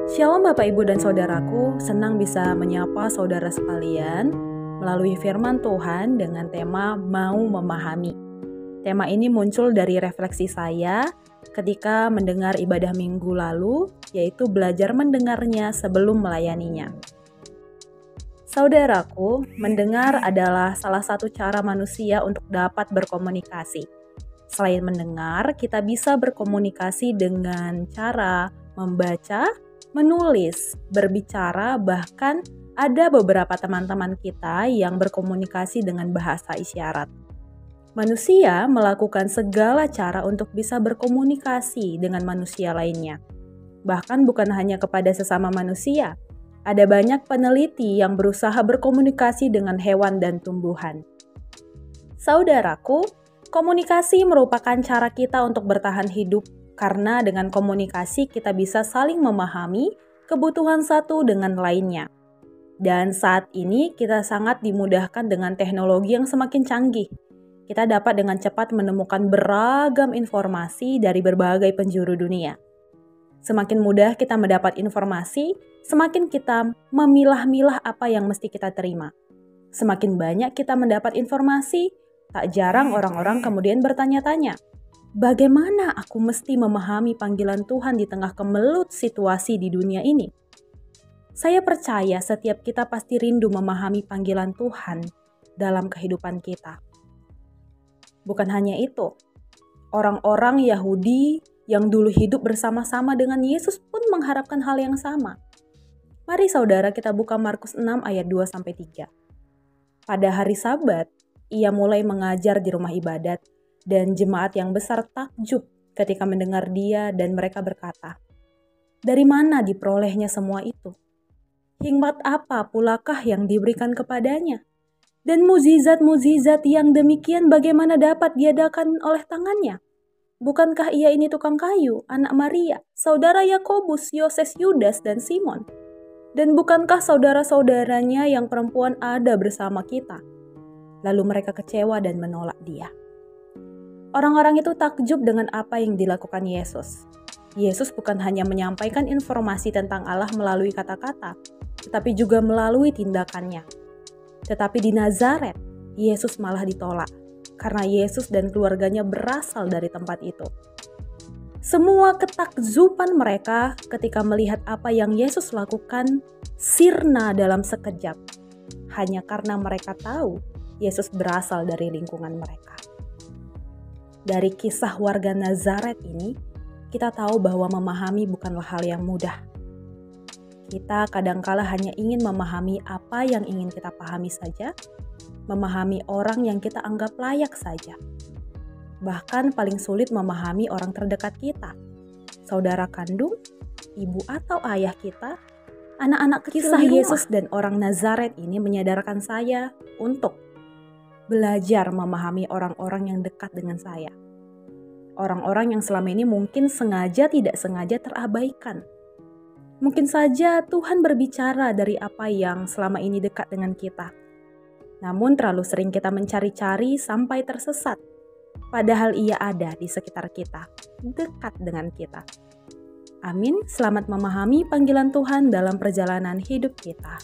Shalom Bapak Ibu dan Saudaraku, senang bisa menyapa saudara sekalian melalui firman Tuhan dengan tema mau memahami. Tema ini muncul dari refleksi saya ketika mendengar ibadah minggu lalu, yaitu belajar mendengarnya sebelum melayaninya. Saudaraku, mendengar adalah salah satu cara manusia untuk dapat berkomunikasi. Selain mendengar, kita bisa berkomunikasi dengan cara membaca, menulis, berbicara, bahkan ada beberapa teman-teman kita yang berkomunikasi dengan bahasa isyarat. Manusia melakukan segala cara untuk bisa berkomunikasi dengan manusia lainnya. Bahkan bukan hanya kepada sesama manusia, ada banyak peneliti yang berusaha berkomunikasi dengan hewan dan tumbuhan. Saudaraku, komunikasi merupakan cara kita untuk bertahan hidup. Karena dengan komunikasi kita bisa saling memahami kebutuhan satu dengan lainnya. Dan saat ini kita sangat dimudahkan dengan teknologi yang semakin canggih. Kita dapat dengan cepat menemukan beragam informasi dari berbagai penjuru dunia. Semakin mudah kita mendapat informasi, semakin kita memilah-milah apa yang mesti kita terima. Semakin banyak kita mendapat informasi, tak jarang orang-orang kemudian bertanya-tanya, bagaimana aku mesti memahami panggilan Tuhan di tengah kemelut situasi di dunia ini? Saya percaya setiap kita pasti rindu memahami panggilan Tuhan dalam kehidupan kita. Bukan hanya itu, orang-orang Yahudi yang dulu hidup bersama-sama dengan Yesus pun mengharapkan hal yang sama. Mari saudara kita buka Markus 6 ayat 2-3. Pada hari Sabat, ia mulai mengajar di rumah ibadat, dan jemaat yang besar takjub ketika mendengar dia dan mereka berkata, dari mana diperolehnya semua itu? Hikmat apa pulakah yang diberikan kepadanya? Dan mukjizat-mukjizat yang demikian bagaimana dapat diadakan oleh tangannya? Bukankah ia ini tukang kayu, anak Maria, saudara Yakobus, Yoses, Yudas, dan Simon? Dan bukankah saudara-saudaranya yang perempuan ada bersama kita? Lalu mereka kecewa dan menolak dia. Orang-orang itu takjub dengan apa yang dilakukan Yesus. Yesus bukan hanya menyampaikan informasi tentang Allah melalui kata-kata, tetapi juga melalui tindakannya. Tetapi di Nazaret, Yesus malah ditolak, karena Yesus dan keluarganya berasal dari tempat itu. Semua ketakjuban mereka ketika melihat apa yang Yesus lakukan sirna dalam sekejap, hanya karena mereka tahu Yesus berasal dari lingkungan mereka. Dari kisah warga Nazaret ini, kita tahu bahwa memahami bukanlah hal yang mudah. Kita kadangkala hanya ingin memahami apa yang ingin kita pahami saja, memahami orang yang kita anggap layak saja. Bahkan paling sulit memahami orang terdekat kita, saudara kandung, ibu atau ayah kita. Anak-anak kecil kisah Yesus dan orang Nazaret ini menyadarkan saya untuk belajar memahami orang-orang yang dekat dengan saya. Orang-orang yang selama ini mungkin sengaja tidak sengaja terabaikan. Mungkin saja Tuhan berbicara dari apa yang selama ini dekat dengan kita. Namun terlalu sering kita mencari-cari sampai tersesat. Padahal ia ada di sekitar kita, dekat dengan kita. Amin, selamat memahami panggilan Tuhan dalam perjalanan hidup kita.